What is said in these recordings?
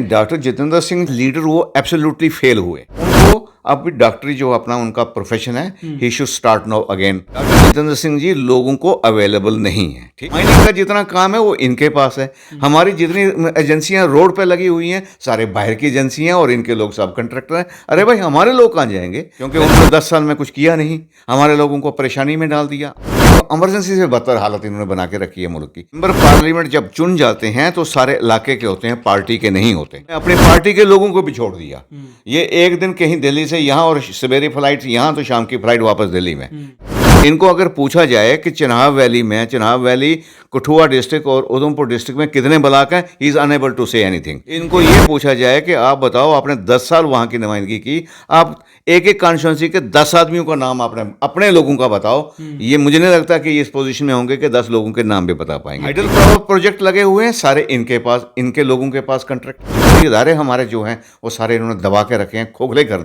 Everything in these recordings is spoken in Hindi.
डॉक्टर जितेंद्र सिंह लीडर वो एब्सोल्युटली फेल हुए। उनको अब भी डॉक्टरी जो अपना उनका प्रोफेशन है, he should start now again. Doctor Jitendra Singh ji लोगों को अवेलेबल नहीं है। ठीक, माइनिंग का जितना काम है वो इनके पास है। हमारी जितनी एजेंसियां रोड पे लगी हुई हैं सारे बाहर की एजेंसियां और इनके लोग सब कंट्रैक्टर हैं। अरे भाई हमारे लोग कहाँ जाएंगे, क्योंकि उन्होंने 10 साल में कुछ किया नहीं, हमारे लोगों को परेशानी में डाल दिया। इमरजेंसी से बदतर हालत इन्होंने बना के रखी है मुल्क की। मेंबर पार्लियामेंट जब चुन जाते हैं तो सारे इलाके के होते हैं, पार्टी के नहीं होते। अपनी पार्टी के लोगों को भी छोड़ दिया। ये एक दिन कहीं दिल्ली से यहाँ और सवेरे फ्लाइट यहाँ तो शाम की फ्लाइट वापस दिल्ली में। इनको अगर पूछा जाए कि चिनाब वैली कठुआ डिस्ट्रिक्ट और उधमपुर डिस्ट्रिक्ट में कितने ब्लॉक हैं, he is unable to say anything. इनको ये पूछा जाए कि आप बताओ, आपने 10 साल वहां की नुमाइंदगी की, आप एक एक कॉन्स्टिट्यूंसी के 10 आदमियों का नाम आपने अपने लोगों का बताओ। ये मुझे नहीं लगता कि ये इस पोजीशन में होंगे कि 10 लोगों के नाम भी बता पाएंगे। हाइडल पावर प्रोजेक्ट लगे हुए हैं सारे इनके पास, इनके लोगों के पास कंट्रैक्ट। इदारे हमारे जो हैं वो सारे इन्होंने दबा के रखे हैं, खोखले कर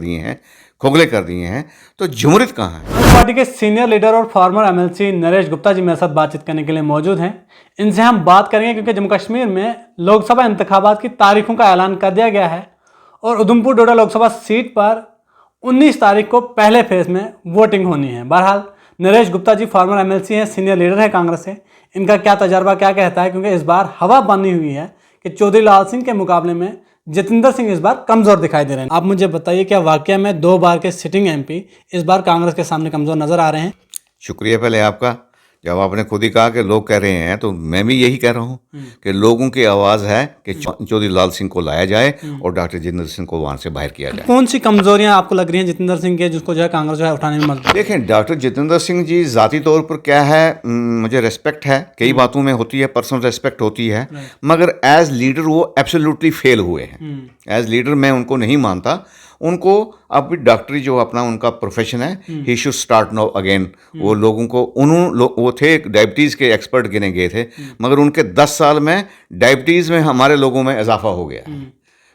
दिए हैं। तो जुमरित कहाँ है? कांग्रेस पार्टी के सीनियर लीडर और फॉर्मर एमएलसी नरेश गुप्ता जी मेरे साथ बातचीत करने के लिए मौजूद हैं। इनसे हम बात करेंगे क्योंकि जम्मू कश्मीर में लोकसभा इंतखाबात की तारीखों का ऐलान कर दिया गया है और उधमपुर डोडा लोकसभा सीट पर 19 तारीख को पहले फेज में वोटिंग होनी है। बहरहाल नरेश गुप्ता जी फॉर्मर एमएलसी हैं, सीनियर लीडर है कांग्रेस से। इनका क्या तजर्बा, क्या कहता है, क्योंकि इस बार हवा बनी हुई है कि चौधरी लाल सिंह के मुकाबले में जितेंद्र सिंह इस बार कमजोर दिखाई दे रहे हैं। आप मुझे बताइए, क्या वाकई में 2 बार के सिटिंग एमपी इस बार कांग्रेस के सामने कमजोर नजर आ रहे हैं? शुक्रिया पहले आपका। जब आपने खुद ही कहा कि लोग कह रहे हैं तो मैं भी यही कह रहा हूँ कि लोगों की आवाज़ है कि चौधरी लाल सिंह को लाया जाए और डॉक्टर जितेंद्र सिंह को वहाँ से बाहर किया जाए। कौन सी कमजोरियां आपको लग रही हैं जितेंद्र सिंह के, जिसको जो है कांग्रेस जो है उठाने में मदद? देखें, डॉक्टर जितेंद्र सिंह जी ज़ाती तौर पर क्या है, मुझे रेस्पेक्ट है, कई बातों में होती है, पर्सनल रेस्पेक्ट होती है, मगर एज लीडर वो एब्सोल्युटली फेल हुए हैं। एज लीडर मैं उनको नहीं मानता। उनको अब भी डॉक्टरी जो अपना उनका प्रोफेशन है, he should start now again. वो लोगों को वो थे डायबिटीज़ के एक्सपर्ट गिने गए थे, मगर उनके 10 साल में डायबिटीज़ में हमारे लोगों में इजाफा हो गया,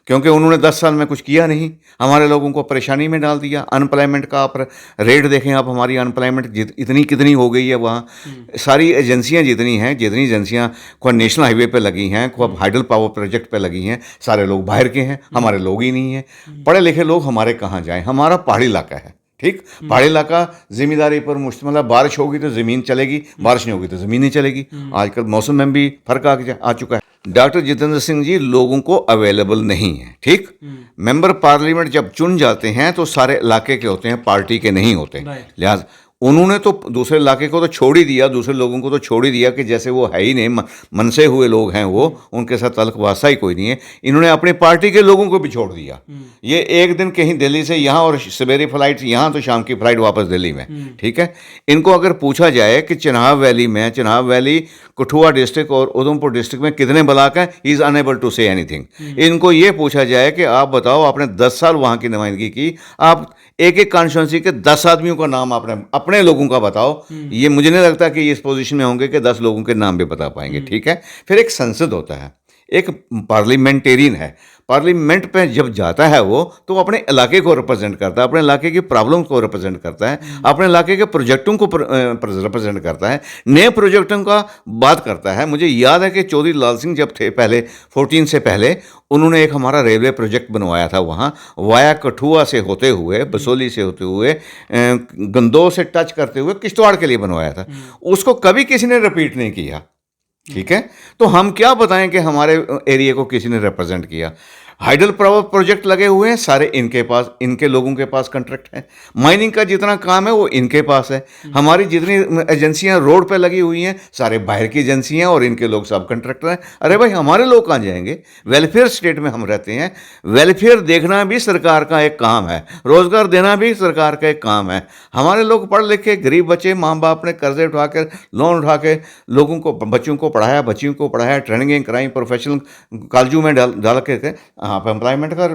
क्योंकि उन्होंने 10 साल में कुछ किया नहीं, हमारे लोगों को परेशानी में डाल दिया। अनएम्प्लॉयमेंट का आप रेट देखें, आप हमारी अनएम्प्लॉयमेंट इतनी कितनी हो गई है वहाँ। सारी एजेंसियाँ जितनी एजेंसियाँ कोई नेशनल हाईवे पे लगी हैं, कोई हाइडल पावर प्रोजेक्ट पे लगी हैं, सारे लोग बाहर के हैं, हमारे लोग ही नहीं हैं। पढ़े लिखे लोग हमारे कहाँ जाएँ? हमारा पहाड़ी इलाका है, ठीक, पहाड़ी इलाका जिम्मेदारी पर मुश्तमिल है। बारिश होगी तो ज़मीन चलेगी, बारिश नहीं होगी तो ज़मीन नहीं चलेगी। आजकल मौसम में भी फर्क आ चुका है। डॉक्टर जितेंद्र सिंह जी लोगों को अवेलेबल नहीं है। ठीक, मेंबर पार्लियामेंट जब चुन जाते हैं तो सारे इलाके के होते हैं, पार्टी के नहीं होते। लिहाजा उन्होंने तो दूसरे इलाके को तो छोड़ ही दिया, दूसरे लोगों को तो छोड़ ही दिया कि जैसे वो है ही नहीं, मनसे हुए लोग हैं वो, उनके साथ तल्क वास्ता ही कोई नहीं है। इन्होंने अपनी पार्टी के लोगों को भी छोड़ दिया। ये एक दिन कहीं दिल्ली से यहाँ और सवेरे फ्लाइट यहाँ तो शाम की फ्लाइट वापस दिल्ली में। ठीक है, इनको अगर पूछा जाए कि चिनाब वैली कठुआ डिस्ट्रिक्ट और उधमपुर डिस्ट्रिक्ट में कितने ब्लॉक हैं, he is unable to say anything. इनको ये पूछा जाए कि आप बताओ, आपने 10 साल वहाँ की नुमाइंदगी की, आप एक एक कॉन्स्टिट्यूंसी के 10 आदमियों का नाम आपने अपने लोगों का बताओ। ये मुझे नहीं लगता कि ये इस पोजीशन में होंगे कि 10 लोगों के नाम भी बता पाएंगे। ठीक है, फिर एक संसद होता है, एक पार्लियामेंटेरियन है। पार्लियामेंट पे जब जाता है वो तो अपने इलाके को रिप्रेजेंट करता है, अपने इलाके की प्रॉब्लम को रिप्रेजेंट करता है, अपने इलाके के प्रोजेक्टों को रिप्रेजेंट करता है, नए प्रोजेक्टों का बात करता है। मुझे याद है कि चौधरी लाल सिंह जब थे पहले 14 से पहले, उन्होंने एक हमारा रेलवे प्रोजेक्ट बनवाया था वहाँ, वाया कठुआ से होते हुए, बसोली से होते हुए, गंदोह से टच करते हुए किश्तवाड़ के लिए बनवाया था। उसको कभी किसी ने रिपीट नहीं किया। ठीक है, तो हम क्या बताएं कि हमारे एरिया को किसी ने रिप्रेजेंट किया। हाइडल पावर प्रोजेक्ट लगे हुए हैं सारे इनके पास, इनके लोगों के पास कंट्रैक्ट है। माइनिंग का जितना काम है वो इनके पास है। हमारी जितनी एजेंसियां रोड पे लगी हुई हैं सारे बाहर की एजेंसियां और इनके लोग सब कंट्रैक्टर हैं। अरे भाई हमारे लोग कहाँ जाएंगे? वेलफेयर स्टेट में हम रहते हैं, वेलफेयर देखना भी सरकार का एक काम है, रोजगार देना भी सरकार का एक काम है। हमारे लोग पढ़ लिखे गरीब बच्चे, माँ बाप ने कर्जे उठाकर, लोन उठा के लोगों को, बच्चों को पढ़ाया, ट्रेनिंग कराई, प्रोफेशनल कॉलेजों में डाल के आप एम्प्लॉयमेंट का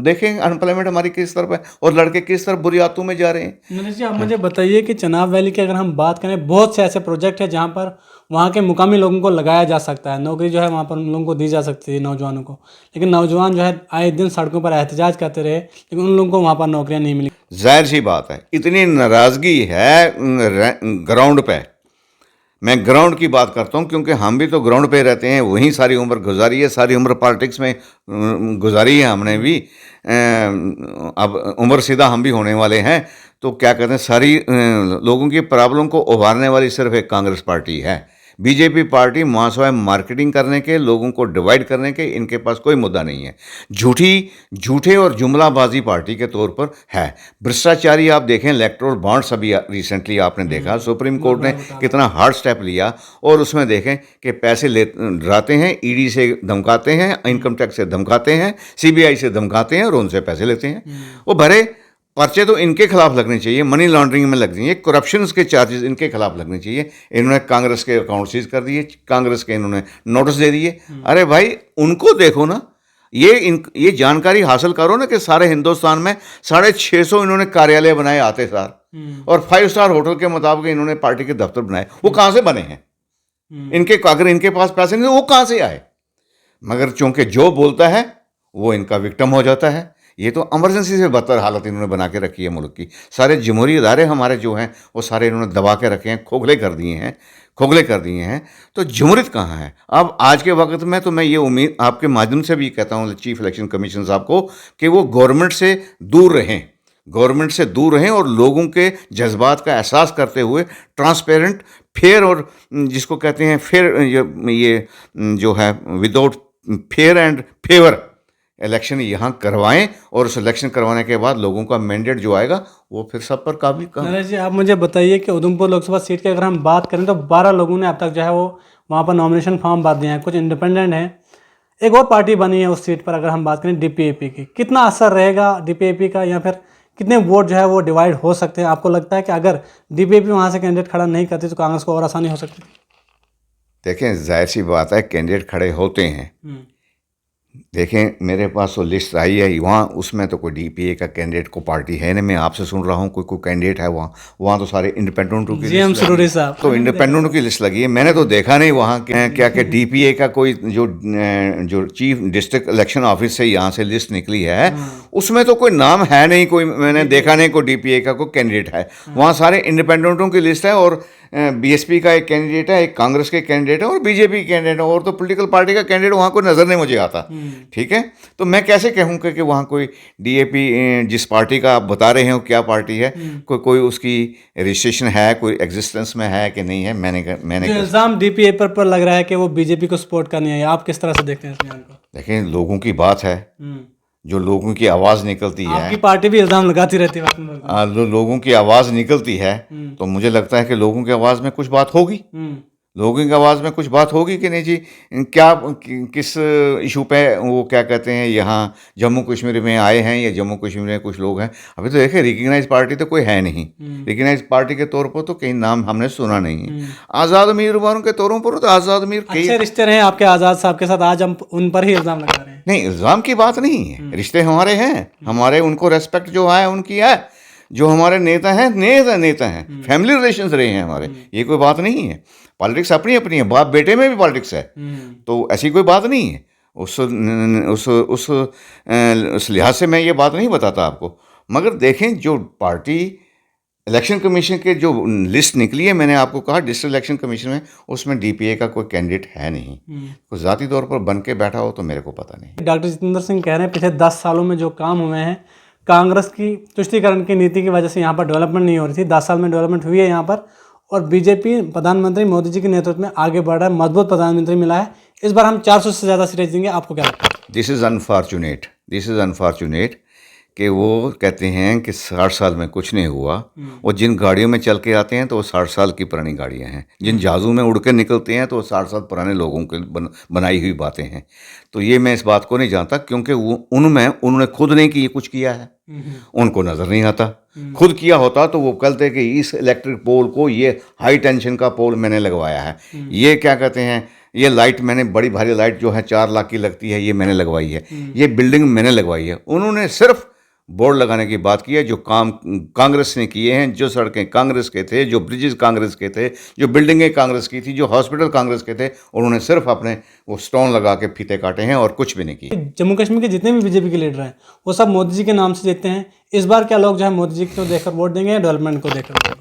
देखें, अनएम्प्लॉयमेंट हमारी किस तरफ है और लड़के किस तरफ बुरी आदतों में जा रहे हैं। नरेश जी, आप मुझे बताइए कि चिनाब वैली की अगर हम बात करें, बहुत से ऐसे प्रोजेक्ट है जहाँ पर वहाँ के मुकामी लोगों को लगाया जा सकता है, नौकरी जो है वहाँ पर उन लोगों को दी जा सकती है, नौजवानों को। लेकिन नौजवान जो है आए दिन सड़कों पर एहतजाज करते रहे, लेकिन उन लोगों को वहाँ पर नौकरियाँ नहीं मिली। जाहिर सी बात है, इतनी नाराज़गी है ग्राउंड पे मैं ग्राउंड की बात करता हूँ, क्योंकि हम भी तो ग्राउंड पे रहते हैं, वहीं सारी उम्र गुजारी है, सारी उम्र पॉलिटिक्स में गुजारी है हमने भी। अब उम्र सीधा हम भी होने वाले हैं। तो क्या कहते हैं, सारी लोगों की प्रॉब्लम को उभारने वाली सिर्फ एक कांग्रेस पार्टी है। बीजेपी पार्टी मासवाए मार्केटिंग करने के, लोगों को डिवाइड करने के, इनके पास कोई मुद्दा नहीं है। झूठे और जुमलाबाजी पार्टी के तौर पर है। भ्रष्टाचारी आप देखें, इलेक्टोरल बॉन्ड्स अभी रिसेंटली आपने देखा, सुप्रीम कोर्ट ने कितना हार्ड स्टेप लिया, और उसमें देखें कि पैसे ले डराते हैं, ईडी से धमकाते हैं, इनकम टैक्स से धमकाते हैं, सीबीआई से धमकाते हैं और उनसे पैसे लेते हैं। वो भरे पर्चे तो इनके खिलाफ लगने चाहिए, मनी लॉन्ड्रिंग में लगने चाहिए, करप्शन के चार्जेस इनके खिलाफ लगने चाहिए। इन्होंने कांग्रेस के अकाउंट सीज कर दिए, कांग्रेस के इन्होंने नोटिस दे दिए। अरे भाई, उनको देखो ना, ये जानकारी हासिल करो ना कि सारे हिंदुस्तान में 650 इन्होंने कार्यालय बनाए आते सार, और 5 स्टार होटल के मुताबिक इन्होंने पार्टी के दफ्तर बनाए। वो कहाँ से बने हैं? अगर इनके पास पैसे नहीं तो वो कहाँ से आए? मगर चूंकि जो बोलता है वो इनका विक्टिम हो जाता है। ये तो इमरजेंसी से बदतर हालत इन्होंने बना के रखी है मुल्क की। सारे जमहूरी इदारे हमारे जो हैं वो सारे इन्होंने दबा के रखे हैं, खोखले कर दिए हैं। तो जमहूरियत कहाँ है? अब आज के वक्त में तो मैं ये उम्मीद आपके माध्यम से भी कहता हूँ चीफ इलेक्शन कमीशन साहब को कि वो गवर्नमेंट से दूर रहें और लोगों के जज्बात का एहसास करते हुए ट्रांसपेरेंट, फेयर, और जिसको कहते हैं फेयर, ये जो है without fair and favour election यहाँ करवाएं, और उस इलेक्शन करवाने के बाद लोगों का मैंडेट जो आएगा वो फिर सब पर काबिल का। नरेश जी, आप मुझे बताइए कि उधमपुर लोकसभा सीट की अगर हम बात करें तो 12 लोगों ने अब तक जो है वो वहाँ पर नॉमिनेशन फॉर्म भर दिए हैं, कुछ इंडिपेंडेंट हैं, एक और पार्टी बनी है उस सीट पर। अगर हम बात करें डीपीएपी की, कितना असर रहेगा डीपीएपी का, या फिर कितने वोट जो है वो डिवाइड हो सकते हैं? आपको लगता है कि अगर डीपीएपी वहाँ से कैंडिडेट खड़ा नहीं करती तो कांग्रेस को और आसानी हो सकती है? देखें, जाहिर सी बात है, कैंडिडेट खड़े होते हैं। देखें, मेरे पास तो लिस्ट आई है वहाँ, उसमें तो कोई डीपीए का कैंडिडेट को पार्टी है नहीं। मैं आपसे सुन रहा हूँ कोई कैंडिडेट है वहाँ तो सारे इंडिपेंडेंटों की जीएम सुरूरी साहब, तो इंडिपेंडेंटों की लिस्ट लगी है। मैंने तो देखा नहीं वहाँ क्या कि डीपीए का कोई जो चीफ डिस्ट्रिक्ट इलेक्शन ऑफिस से यहाँ से लिस्ट निकली है उसमें तो कोई नाम है नहीं, कोई मैंने देखा नहीं कोई डीपीए का कोई कैंडिडेट है। वहाँ सारे इंडिपेंडेंटों की लिस्ट है, और बीएसपी का एक कैंडिडेट है, एक कांग्रेस के कैंडिडेट है, और बीजेपी के कैंडिडेट है, और तो पॉलिटिकल पार्टी का कैंडिडेट वहाँ कोई नज़र नहीं मुझे आता। ठीक है, तो मैं कैसे कहूँगा कि वहाँ कोई डीएपी, जिस पार्टी का आप बता रहे हो क्या पार्टी है, कोई उसकी रजिस्ट्रेशन है, कोई एग्जिस्टेंस में है कि नहीं है? मैंने इल्ज़ाम डीपीए पर लग रहा है कि वो बीजेपी को सपोर्ट करनी है। आप किस तरह से देखते हैं इस बयान को? देखें, लोगों की बात है, जो लोगों की आवाज़ निकलती है, आपकी पार्टी भी इल्ज़ाम लगाती रहती है, लोगों की आवाज़ निकलती है, तो मुझे लगता है कि लोगों की आवाज़ में कुछ बात होगी। लोगों की आवाज़ में कुछ बात होगी कि नहीं जी? किस इशू पे वो क्या कहते हैं, यहाँ जम्मू कश्मीर में आए हैं, या जम्मू कश्मीर में कुछ लोग हैं। अभी तो देखिए, रिकग्नाइज पार्टी तो कोई है नहीं। रिकग्नाइज पार्टी के तौर पर तो कहीं नाम हमने सुना नहीं है। आज़ाद उम्मीदवारों के तौरों पर तो आज़ाद उम्मीद अच्छे रिश्ते रहे आपके आज़ाद साहब के साथ, आज हम उन पर ही इल्ज़ाम लगा रहे हैं। नहीं, इल्ज़ाम की बात नहीं है, रिश्ते हमारे हैं, हमारे उनको रेस्पेक्ट जो है उनकी है। जो हमारे नेता हैं फैमिली रिलेशंस रहे हैं हमारे, ये कोई बात नहीं है। पॉलिटिक्स अपनी अपनी है, बाप बेटे में भी पॉलिटिक्स है, तो ऐसी कोई बात नहीं है। उस लिहाज से मैं ये बात नहीं बताता आपको। मगर देखें, जो पार्टी इलेक्शन कमीशन के जो लिस्ट निकली है, मैंने आपको कहा डिस्ट्रिक्ट इलेक्शन कमीशन में, उसमें डीपीए का कोई कैंडिडेट है नहीं। कोई ज़ाती तौर पर बन के बैठा हो तो मेरे को पता नहीं। डॉक्टर जितेंद्र सिंह कह रहे हैं पिछले 10 सालों में जो काम हुए हैं, कांग्रेस की तुष्टीकरण की नीति की वजह से यहाँ पर डेवलपमेंट नहीं हो रही थी। 10 साल में डेवलपमेंट हुई है यहाँ पर, और बीजेपी प्रधानमंत्री मोदी जी के नेतृत्व में आगे बढ़ रहा है, मजबूत प्रधानमंत्री मिला है। इस बार हम 400 से ज़्यादा सीटें देंगे। आपको क्या लगता है? दिस इज़ अनफॉर्चुनेट कि वो कहते हैं कि 60 साल में कुछ नहीं हुआ। वो जिन गाड़ियों में चल के आते हैं तो वो 60 साल की पुरानी गाड़ियां हैं, जिन जहाज़ों में उड़ के निकलते हैं तो वो 60 साल पुराने लोगों के बनाई हुई बातें हैं। तो ये मैं इस बात को नहीं जानता, क्योंकि वो उन्होंने खुद नहीं कि ये कुछ किया है, उनको नज़र नहीं आता। खुद किया होता तो वो कहते कि इस इलेक्ट्रिक पोल को, ये हाई टेंशन का पोल मैंने लगवाया है, ये क्या कहते हैं, ये लाइट मैंने, बड़ी भारी लाइट जो है 4 लाख की लगती है, ये मैंने लगवाई है, ये बिल्डिंग मैंने लगवाई है। उन्होंने सिर्फ बोर्ड लगाने की बात की है। जो काम कांग्रेस ने किए हैं, जो सड़कें कांग्रेस के थे, जो ब्रिजेस कांग्रेस के थे, जो बिल्डिंगें कांग्रेस की थी, जो हॉस्पिटल कांग्रेस के थे, उन्होंने सिर्फ अपने वो स्टोन लगा के फीते काटे हैं और कुछ भी नहीं किया। जम्मू कश्मीर के जितने भी बीजेपी के लीडर हैं वो सब मोदी जी के नाम से जीतते हैं। इस बार क्या लोग जो है मोदी जी को देखकर वोट देंगे या डेवलपमेंट को देखकर?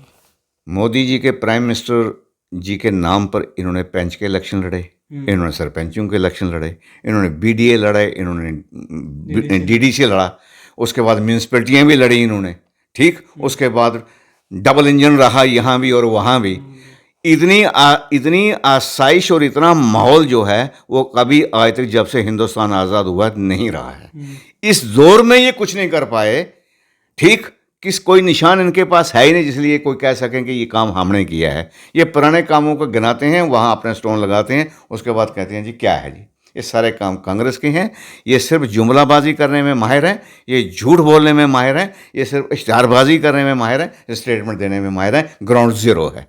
मोदी जी के प्राइम मिनिस्टर जी के नाम पर इन्होंने पंच के इलेक्शन लड़े, इन्होंने सरपंचों के इलेक्शन लड़े, इन्होंने बीडीए लड़े, इन्होंने डीडीसी लड़ा, उसके बाद म्यूनसिपैलिटियाँ भी लड़ी इन्होंने, ठीक। उसके बाद डबल इंजन रहा यहाँ भी और वहाँ भी। इतनी आसाइश और इतना माहौल जो है वो कभी आज तक जब से हिंदुस्तान आज़ाद हुआ नहीं रहा है। इस दौर में ये कुछ नहीं कर पाए, ठीक। कोई निशान इनके पास है ही नहीं जिसलिए कोई कह सकें कि ये काम हमने किया है। ये पुराने कामों को गिनाते हैं, वहाँ अपने स्टोन लगाते हैं, उसके बाद कहते हैं जी क्या है जी, ये सारे काम कांग्रेस के हैं। ये सिर्फ जुमलाबाजी करने में माहिर हैं, ये झूठ बोलने में माहिर हैं, ये सिर्फ इश्तिहारबाजी करने में माहिर हैं, स्टेटमेंट देने में माहिर हैं। ग्राउंड ज़ीरो है।